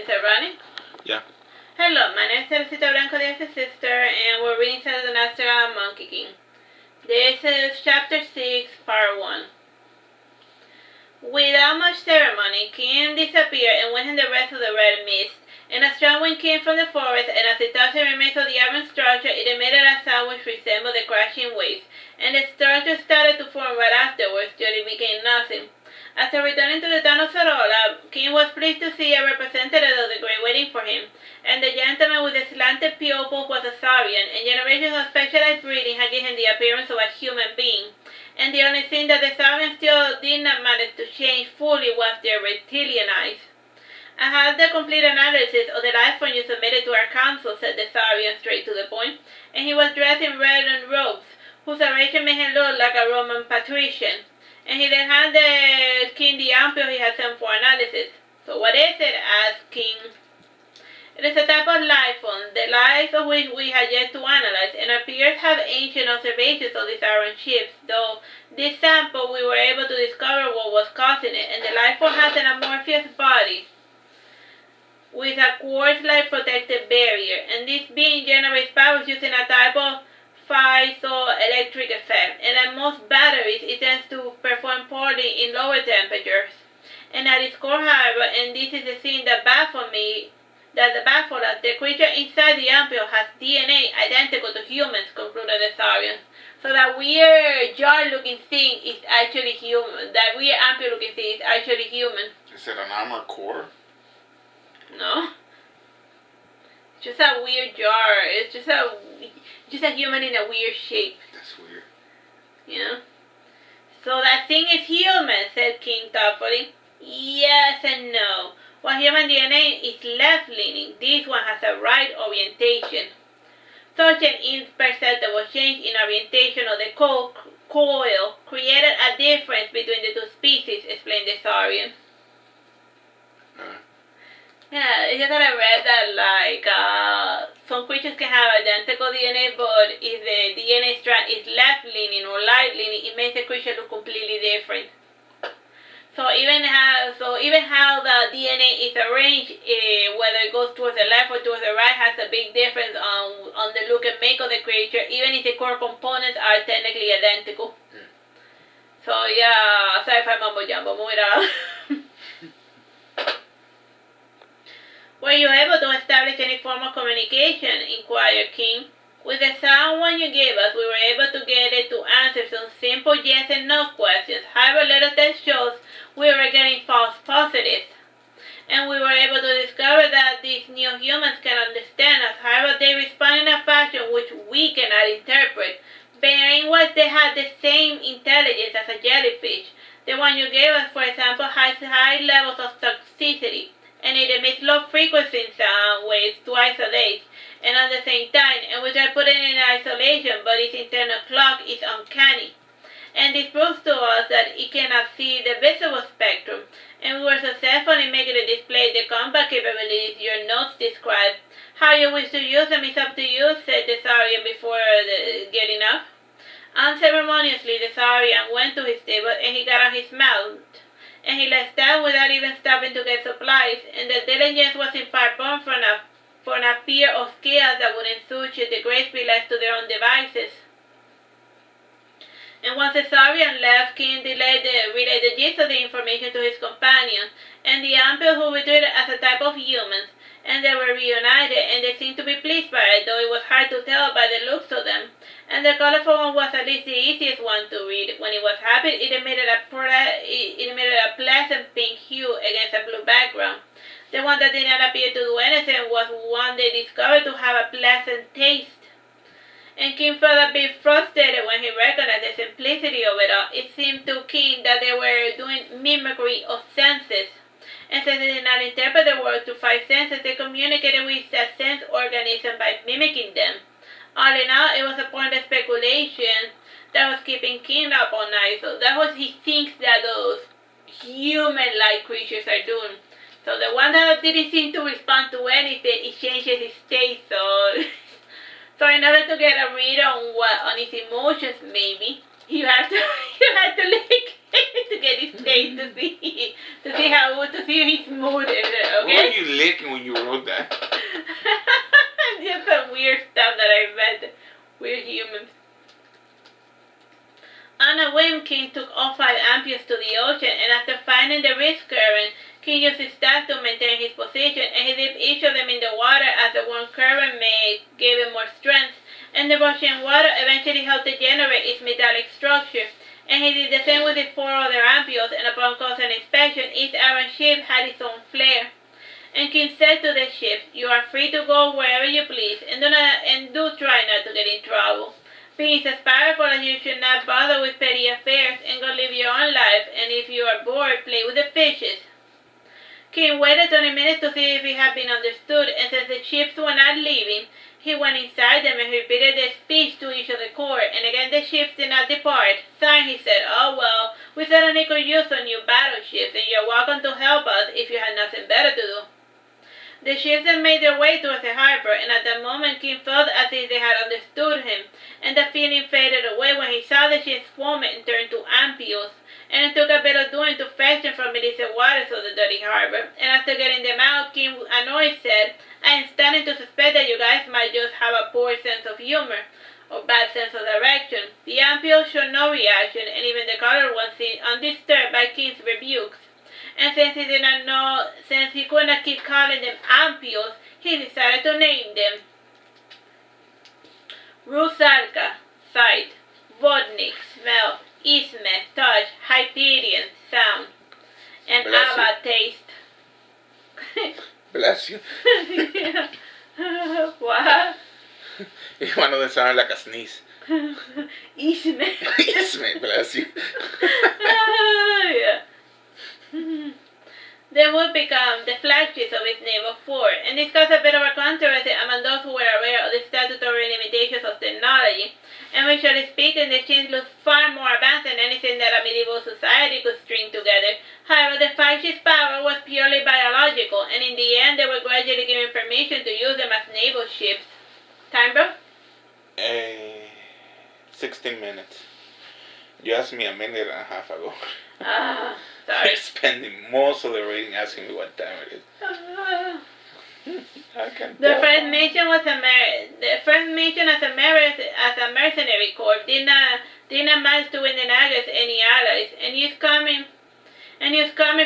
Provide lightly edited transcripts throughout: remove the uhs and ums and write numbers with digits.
Is it running? Yeah. Hello, my name is Lusitania Blanco, the sister, and we're reading Saturnastra Monkey King. This is Chapter 6, Part 1. Without much ceremony, King disappeared and went in the rest of the red mist. And a strong wind came from the forest, and as it touched the remains of the iron structure, it emitted a sound which resembled the crashing waves. And the structure started to form right afterwards, till it became nothing. After returning to the town of Sorola, King was pleased to see a representative of the Great waiting for him. And the gentleman with the slanted pupils was a Saurian, and generations of specialized breeding had given him the appearance of a human being. And the only thing that the Saurians still did not manage to change fully was their reptilian eyes. I had the complete analysis of the life form you submitted to our council, said the Saurian straight to the point, and he was dressed in red and robes, whose arrangement made him look like a Roman patrician. And he then handed King the ampoule he had sent for analysis. So what is it? Asked King. It is a type of life form, the lives of which we have yet to analyze, and appears to have ancient observations of these iron ships, though this sample we were able to discover what was causing it, and the life form has an amorphous body with a quartz-like protective barrier, and this being generates power using a type of piezoelectric effect, and at most batteries it tends to perform poorly in lower temperatures. And at its core, however, and this is the thing that baffled us, the creature inside the ampoule has DNA identical to humans, concluded the Saurian. So that weird jar-looking thing is actually human. That weird ampoule-looking thing is actually human. Is it an armored core? No. It's just a weird jar. It's just a human in a weird shape. That's weird. Yeah. So that thing is human, said King thoughtfully. Yes and no. While human DNA is left-leaning, this one has a right orientation. Such an imperceptible change in orientation of the coil created a difference between the two species, explained the Saurian. Yeah, it's just that I read that some creatures can have identical DNA, but if the DNA strand is left-leaning or right-leaning, it makes the creature look completely different. So even how the DNA is arranged, whether it goes towards the left or towards the right, has a big difference on the look and make of the creature, even if the core components are technically identical. So yeah, sorry if I mumbo jumbo, move it out. Were you able to establish any form of communication? Inquired King. With the sound one you gave us, we were able to get it to answer some simple yes and no questions. However, little test shows we were getting false positives. And we were able to discover that these new humans can understand us. However, they respond in a fashion which we cannot interpret. Bearing what they had the same intelligence as a jellyfish. The one you gave us, for example, has high levels of toxicity, and it emits low frequency sound waves twice a day, and at the same time, and we try putting it in isolation, but its internal clock is uncanny. And this proves to us that it cannot see the visible spectrum, and we were successful in making it display the combat capabilities your notes describe. How you wish to use them is up to you, said the Saurian before getting up. Unceremoniously, the Saurian went to his table, and he got on his mount. And he left town without even stopping to get supplies, and the diligence was in part born from a fear of chaos that would ensue should the Greats be left to their own devices. And once the Saurian left, King relayed the gist of the information to his companions, and the ampoule who were treated as a type of humans, and they were reunited, and they seemed to be pleased by it, though it was hard to tell by the looks of them. And the colorful one was at least the easiest one to read. When it was happy, it emitted a pleasant pink hue against a blue background. The one that did not appear to do anything was one they discovered to have a pleasant taste. And King felt a bit frustrated when he recognized the simplicity of it all. It seemed to King that they were doing mimicry of senses. And since they did not interpret the words through 5 senses, they communicated with a sense organism by mimicking them. All in all, it was a point of speculation that was keeping King up all night. So that was he thinks that those human-like creatures are doing. So the one that didn't seem to respond to anything, it changes his state. So in order to get a read on his emotions, maybe You have to lick it to get his taste to see his mood. Okay. What were you licking when you wrote that? Just some weird stuff that I read. Weird humans. On a whim, King took all 5 ampules to the ocean, and after finding the wrist current, King used his staff to maintain his position, and he dipped each of them in the water as the warm current gave him more strength, and the rushing water eventually helped to generate its metallic structure. And he did the same with his 4 other ampules, and upon closer inspection, each iron ship had its own flare. And King said to the ships, "You are free to go wherever you please, and do try not to get in trouble. Being as powerful as you should not bother with petty affairs, and go live your own life, and if you are bored, play with the fishes." King waited 20 minutes to see if he had been understood, and since the ships were not leaving, he went inside them and repeated the speech to each of the court, and again the ships did not depart. Sighing, he said, "Oh well, we certainly could use some new battleships, and you're welcome to help us if you had nothing better to do." The ships then made their way towards the harbor, and at that moment King felt as if they had understood him, and the feeling faded away when he saw the ships foam and turn to ampules, and it took a bit of doing to fetch them from beneath the waters of the dirty harbor, and after getting them out, King, annoyed, said, "I am starting to suspect that you guys might just have a poor sense of humor, or bad sense of direction." The ampules showed no reaction, and even the colored ones seemed undisturbed by King's rebukes. And since he could not keep calling them ampules, he decided to name them Rusalka, sight; Vodnik, smell; Isme, touch; Hyperion, sound; and Ava, taste. Bless you. What? One of them sounded like a sneeze. Isme. Isme, bless you. Yeah. They would become the flagships of its naval fort, and this caused a bit of a controversy among those who were aware of the statutory limitations of technology, and visually speaking, the ships looked far more advanced than anything that a medieval society could string together. However, the 5 ships' power was purely biological, and in the end, they were gradually given permission to use them as naval ships. Time, bro? 16 minutes. You asked me a minute and a half ago. Sorry. You're spending most of the reading asking me what time it is. I can The tell. first mention as a mercenary corps did not manage to win the Nagas any allies, and he was coming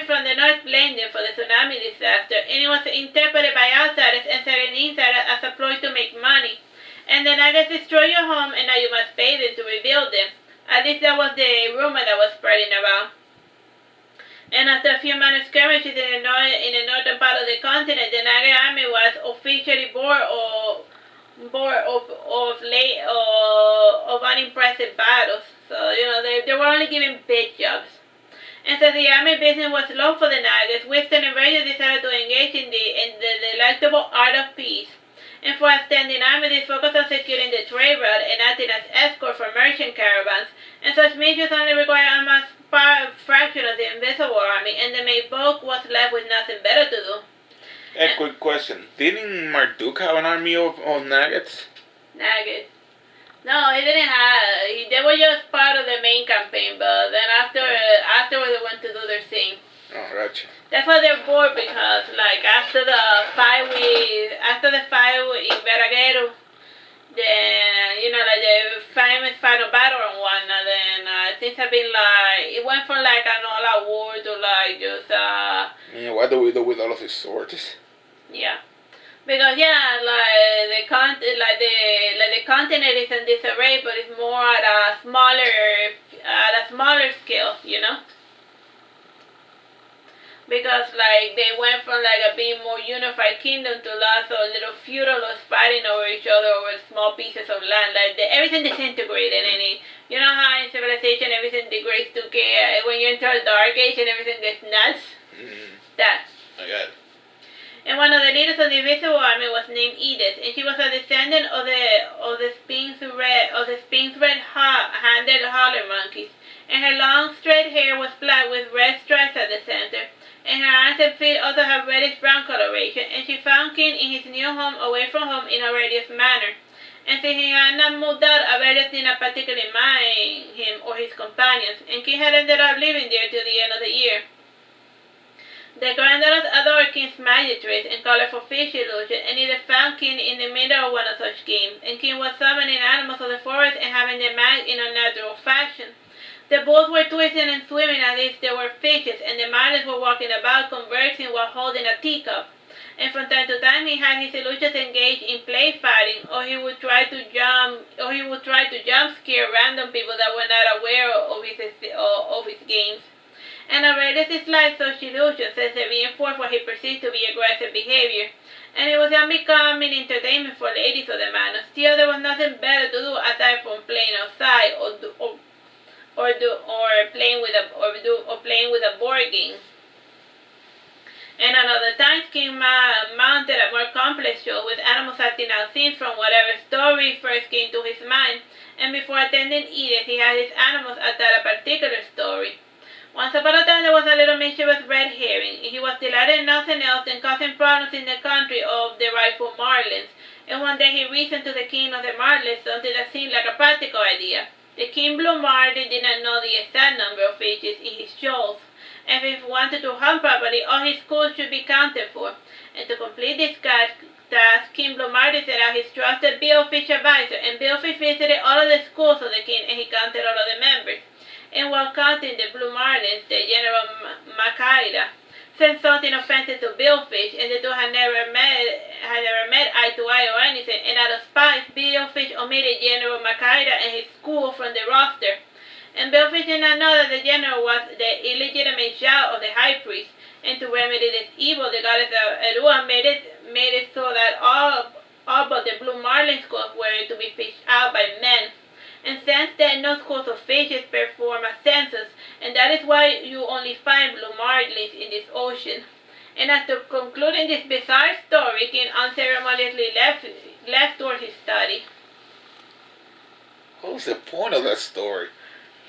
from the North Plain for the tsunami disaster, and it was interpreted by outsiders and certain insiders as a ploy to make money. And the Nagas destroy your home, and now you must pay them to rebuild them. At least that was the rumor that was spreading around. And after a few minor skirmishes in the northern part of the continent, the Naga army was officially bored of unimpressive battles. So, they were only given big jobs. And so the army business was low for the Nagas. Winston and Virgil decided to engage in the delectable art of peace. And for a standing army, they focused on securing the trade route and acting as escort for merchant caravans. And such missions only required a much fraction of the invisible army, and the main bulk was left with nothing better to do. A quick question. Didn't Marduke have an army of Nuggets? Nuggets. No, he didn't have. They were just part of the main campaign, but then afterwards they went to do their thing. Oh, gotcha. That's why they're bored, because after the fight in Veraguero, then the famous final battle and whatnot, then things have been it went from an all-out war to just what do we do with all of these swords? Yeah. Because the continent is in disarray, but it's more at a smaller scale, Because they went from a being more unified kingdom to lots of little feudalists fighting over each other over small pieces of land. Everything disintegrated, and you know how in civilization everything degrades to chaos when you enter a dark age and everything gets nuts. That. I got it. And one of the leaders of the Invisible Army was named Edith, and she was a descendant of the Sphinx red-handed holler monkeys. And her long straight hair was black with red stripes at the center, and her arms and feet also have reddish brown coloration. And she found King in his new home away from home in a radius manner. and since he had not moved out, Aurelius did not particularly mind him or his companions, and King had ended up living there till the end of the year. The granddaughters adored King's magic tricks and colorful fish illusions, and either found King in the middle of one of such games, and King was summoning animals of the forest and having them act in a natural fashion. The bulls were twisting and swimming as if they were fishes, and the marlins were walking about conversing while holding a teacup. And from time to time he had his illusions engaged in play fighting, or he would try to jump scare random people that were not aware of his games. And Aurelius disliked such illusions as they reinforced what he perceived to be aggressive behavior, and it was unbecoming entertainment for ladies of the manor. Still, there was nothing better to do aside from playing outside or playing with a board game. And another time, King mounted a more complex show with animals acting out scenes from whatever story first came to his mind, and before attending Edith, he had his animals act out a particular story. Once upon a time, there was a little mischievous red herring. He was delighted in nothing else than causing problems in the country of the rightful Marlins, and one day he reasoned to the king of the Marlins something that seemed like a practical idea. The king blue marlin did not know the exact number of fishes in his shoals, and if he wanted to hunt properly, all his schools should be counted for. And to complete this task, King Blue Marlin set out his trusted Billfish advisor, and Billfish visited all of the schools of the king, and he counted all of the members. And while counting the blue marlins, the General Macaira said something offensive to Billfish, and the two had never met eye to eye or anything, and out of spite, Billfish omitted General Macaira and his school from the roster. And Billfish did not know that the general was the illegitimate child of the high priest, and to remedy this evil, the goddess Erua made it so that all but the blue marlin schools were to be fished out by men. And since then, no schools of fishes perform a census, and that is why you only find blue marlins in this ocean. And after concluding this bizarre story, King unceremoniously left toward his study. What was the point of that story?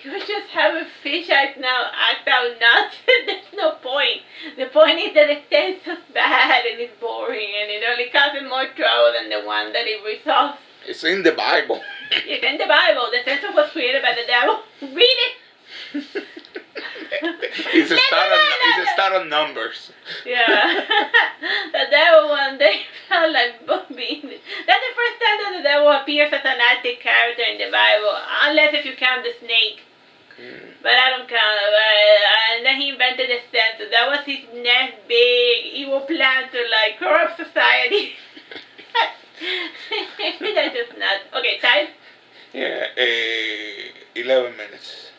You just have a fish act out nonsense. There's no point. The point is that the sense is bad and it's boring, and it only causes more trouble than the one that it resolves. It's in the Bible. It's in the Bible. The census was created by the devil. Read it. It's a start on Numbers. Yeah. The devil one day felt like being. That's the first time that the devil appears as an active character in the Bible, unless if you count the snake. But I don't count it. And then he invented the census. That was his next big evil plan to corrupt society. That's just nuts. Okay, time? Yeah, 11 minutes.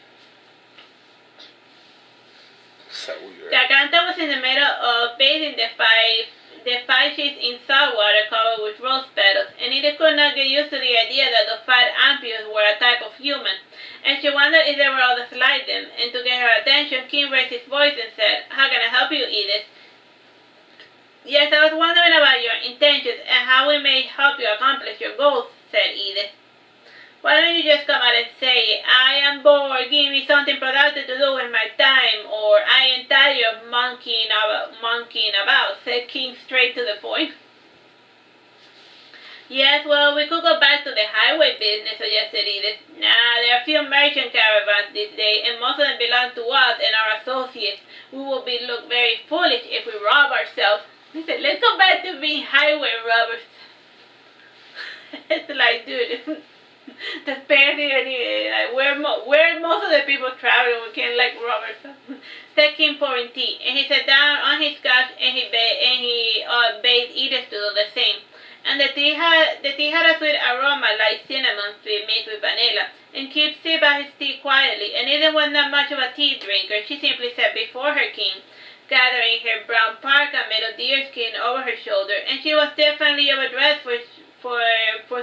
So weird. Garganta was in the middle of bathing the five sheets in salt water covered with rose petals, and Edith could not get used to the idea that the 5 ampiers were a type of human, and she wondered if there were others like them. And to get her attention, King raised his voice and said, "How can I help you, Edith?" "Yes, I was wondering about your intentions and how we may help you accomplish your goals," said Edith. "Why don't you just come out and say, 'I am bored, give me something productive to do with my time,' or 'I am tired of monkeying about,'" said King straight to the point. "Yes, well, we could go back to the highway business," suggested Edith. "Nah, there are few merchant caravans this day, and most of them belong to us and our associates. We will look very foolish if we rob ourselves." He said, "Let's go back to being highway robbers." It's like, dude, that's barely where most of the people travel. We can't rob ourselves. Said King pouring tea, and he sat down on his couch and he bade Edith to do the same. And the tea had a sweet aroma like cinnamon mixed with vanilla. And King sipped out his tea quietly, and Edith was not much of a tea drinker. She simply sat before her king, gathering her brown parka made of deerskin over her shoulder, and she was definitely overdressed for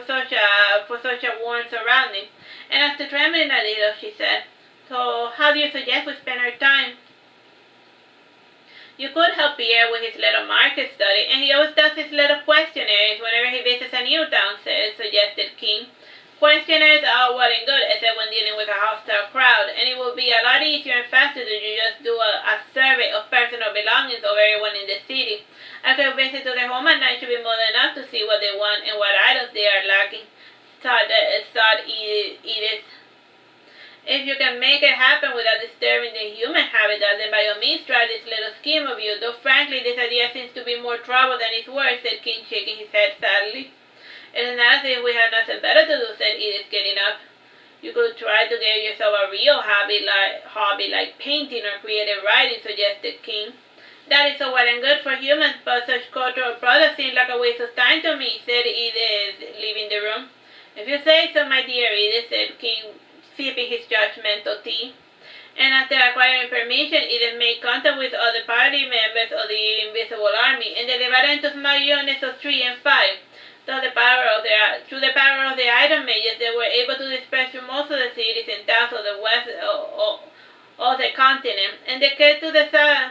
such a warm surrounding. And after trembling a little, she said, "So, how do you suggest we spend our time?" "You could help Pierre with his little market study, and he always does his little questionnaires whenever he visits a new town," suggested King. "Questionnaires are well and good, except when dealing with a hostile crowd, and it will be a lot easier and faster to just do a survey of personal belongings of everyone in the city. A quick visit to their home at night should be more than enough to see what they want and what items they are lacking." thought Edith. If you can make it happen without disturbing the human habitat, then by all means try this little scheme of you, though frankly this idea seems to be more trouble than it's worth, said King, shaking his head sadly. It is not as if we have nothing better to do, said Edith, getting up. You could try to get yourself a real hobby like painting or creative writing, suggested King. That is so well and good for humans, but such cultural products seem like a waste of time to me, said Edith, leaving the room. If you say so, my dear Edith, said King, sipping his judgmental tea. And after acquiring permission, Edith made contact with other party members of the Invisible Army, and they divided into small units of 3 and 5. Through the power of the Iron Mages, they were able to disperse through most of the cities and towns of the west of the continent, and they kept to the south.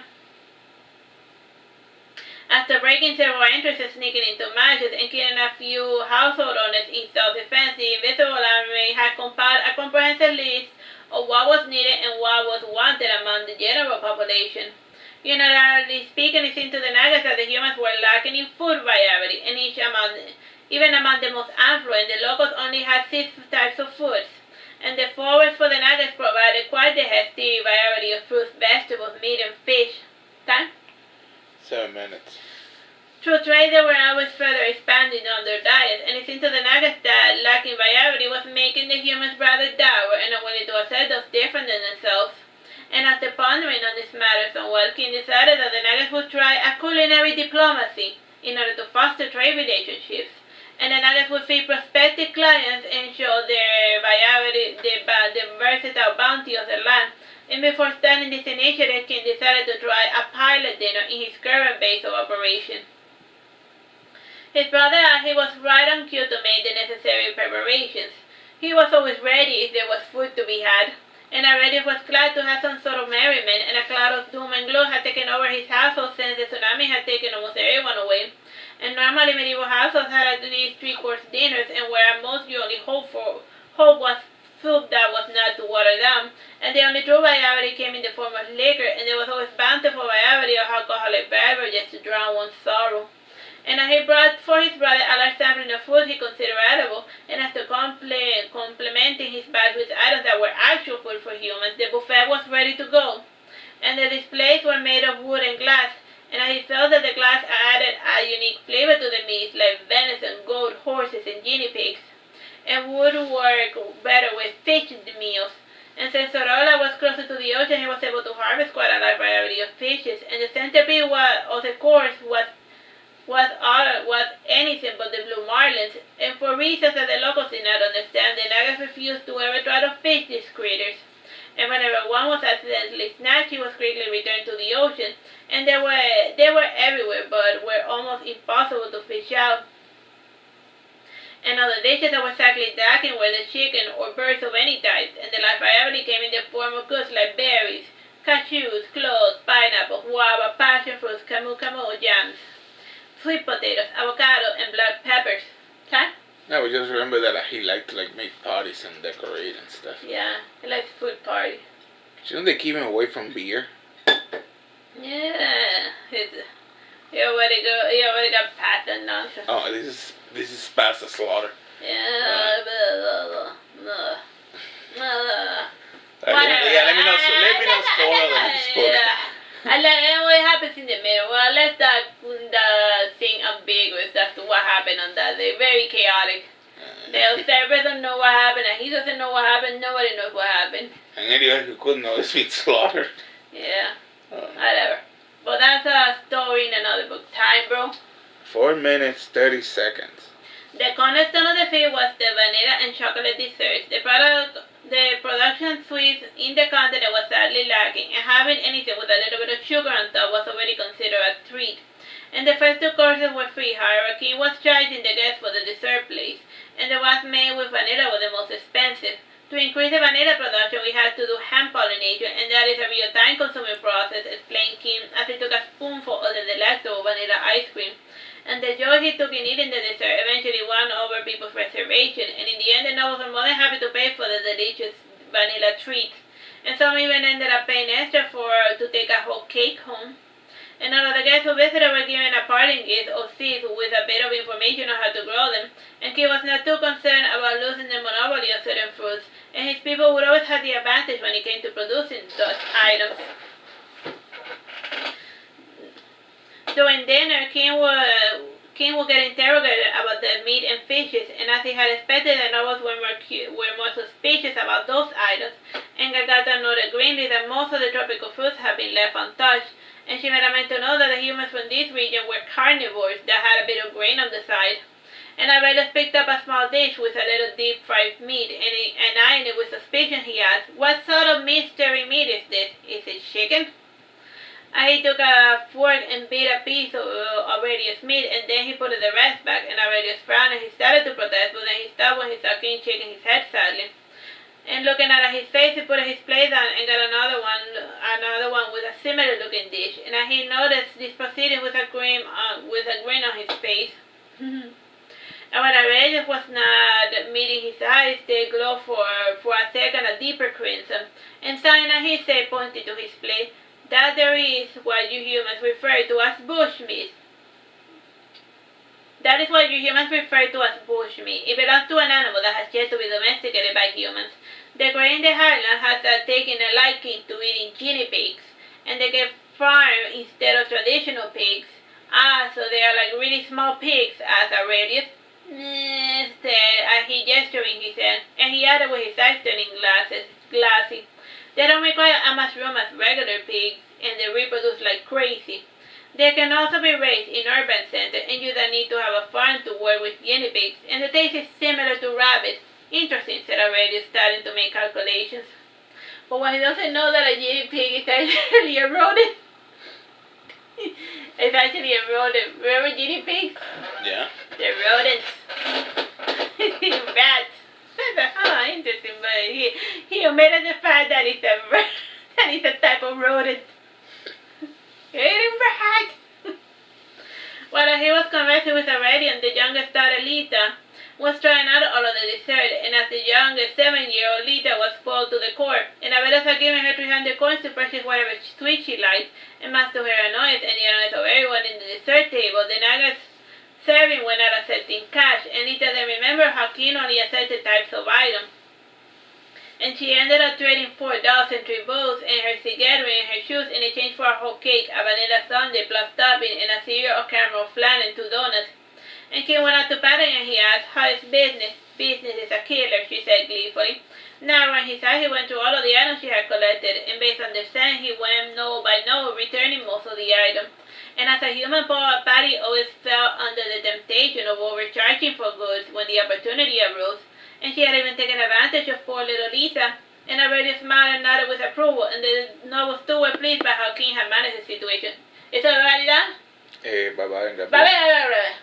After breaking several entrances, sneaking into matches, and killing a few household owners in self-defense, the Invisible Army had compiled a comprehensive list of what was needed and what was wanted among the general population. Generally speaking, it seemed to the Nagas that the humans were lacking in food variety, and even among the most affluent, the locals only had 6 types of foods, and the forest for the Nagas provided quite the hefty variety of fruits, vegetables, meat, and fish. Time? 7 minutes. Through trade, they were always further expanding on their diets, and it seemed to the Nagas that lacking variety was making the humans rather dour and unwilling to accept those different than themselves. And after pondering on this matter somewhat, King decided that the Nagas would try a culinary diplomacy in order to foster trade relationships, and the Nagas would feed prospective clients and show their variety, the versatile bounty of the land. And before starting this initiative, King decided to try a pilot dinner in his current base of operation. His brother Artsy was right on cue to make the necessary preparations. He was always ready if there was food to be had, and already was glad to have some sort of merriment, and a cloud of doom and gloom had taken over his household since the tsunami had taken almost everyone away. And normally medieval households had at least 3-course dinners, and where most you only hope was soup that was not to water down, and the only true variety came in the form of liquor, and there was always bountiful variety of alcoholic beverages to drown one's sorrow. And as he brought for his brother a large sampling of food he considered edible, and after complementing his bag with items that were actual food for humans, the buffet was ready to go. And the displays were made of wood and glass, and as he felt that the glass added a unique flavor to the meats, like venison, goat, horses, and guinea pigs, and would work better with fish meals. And since Sorolla was closer to the ocean, he was able to harvest quite a large variety of fishes, and the centerpiece of the course was anything but the blue marlins, and for reasons that the locals did not understand, the Nagas refused to ever try to fish these critters. And whenever one was accidentally snatched, he was quickly returned to the ocean, and they were everywhere, but were almost impossible to fish out. And other dishes that were sadly lacking were the chicken or birds of any type, and the large variety came in the form of goods like berries, cashews, cloves, pineapple, guava, passion fruits, camu jams, sweet potatoes, avocado, and black peppers. Okay? No, we just remember that he liked to make parties and decorate and stuff. Yeah, he likes food party. Shouldn't they keep him away from beer? Yeah, he already got past that nonsense. Oh, this is past the slaughter. Yeah, Yeah, let me not spoil this book. And what happens in the middle? Well, let's the thing ambiguous as to what happened on that day. Very chaotic. The server doesn't know what happened, and he doesn't know what happened. Nobody knows what happened. And anyone who could know is being slaughtered. Yeah. Whatever. But that's a story in another book. Time, bro. 4 minutes, 30 seconds. The cornerstone of the feast was the vanilla and chocolate desserts. The production sweets in the continent was sadly lacking, and having anything with a little bit of sugar on top was already considered a treat. And the first 2 courses were free. However, King was charging the guests for the dessert place, and the ones made with vanilla were the most expensive. To increase the vanilla production, we had to do hand pollination, and that is a real time-consuming process, explained King as he took a spoonful of the delectable vanilla ice cream. And the joy he took in eating the dessert eventually won over people's reservation, and in the end the nobles were more than happy to pay for the delicious vanilla treat. And some even ended up paying extra to take a whole cake home. and all of the guests who visited were given a parting gift of seeds with a bit of information on how to grow them, and King was not too concerned about losing the monopoly of certain fruits, and his people would always have the advantage when it came to producing those items. During dinner, King would get interrogated about the meat and fishes, and as he had expected, the nobles were more suspicious about those items, and Gagata noted grimly that most of the tropical fruits had been left untouched, and she made a mental note that the humans from this region were carnivores that had a bit of grain on the side. And Aurelius picked up a small dish with a little deep-fried meat, and eyeing it with suspicion, he asked, "What sort of mystery meat is this? Is it chicken?" He took a fork and bit a piece of Aurelius' meat, and then he put the rest back, and Aurelius frowned, and he started to protest, but then he stopped when he saw King shaking his head sadly. And looking at his face, he put his plate down and got another one with a similar-looking dish, and as he noticed this proceeding with a grin on his face. And when Aurelius was not meeting his eyes, they glowed for a second a deeper crimson, and Sina, he said, pointing to his plate, "That there is what you humans refer to as bushmeat." That is what you humans refer to as bushmeat. It belongs to an animal that has yet to be domesticated by humans. The gray in the highland has taken a liking to eating guinea pigs, and they get farmed instead of traditional pigs. So they are like really small pigs, as Aurelius said, as he gesturing his hand, and he added with his eyes turning glassy. They don't require as much room as regular pigs, and they reproduce like crazy. They can also be raised in urban centers, and you don't need to have a farm to work with guinea pigs, and the taste is similar to rabbit. Interesting, said Aurelius, starting to make calculations. But what he doesn't know that a guinea pig is actually a rodent. It's actually a rodent. Remember guinea pigs? Yeah. They're rodents. Rats. Interesting, but he omitted the fact that it's a type of rodent. Eating rat. While he was conversing with Aurelian, the youngest daughter Lita was trying out all of the dessert, and as the youngest 7-year-old Lita was spoiled to the core, and Aurelius had given her 300 coins to purchase whatever sweet she liked, and much to her annoyance and the annoyance of everyone in the dessert table, the Naga's serving were not accepting cash, and Lita then remembered how King only accepted types of items. And she ended up trading $4 and 3 bowls, and her cigarette and her shoes in exchange for a whole cake, a vanilla sundae plus topping, and a cereal of caramel flan and 2 donuts. And King went out to Patty and he asked, "How is business?" "Business is a killer," she said gleefully. Narrowing his eyes, he went through all of the items she had collected, and based on their scent, he went note by note, returning most of the items. And as a human poet, Patty always fell under the temptation of overcharging for goods when the opportunity arose, and she had even taken advantage of poor little Lisa. And Aurelius smiled and nodded with approval, and the nobles too were pleased by how King had managed the situation. ¿Eso es verdad? Bye-bye. Bye-bye.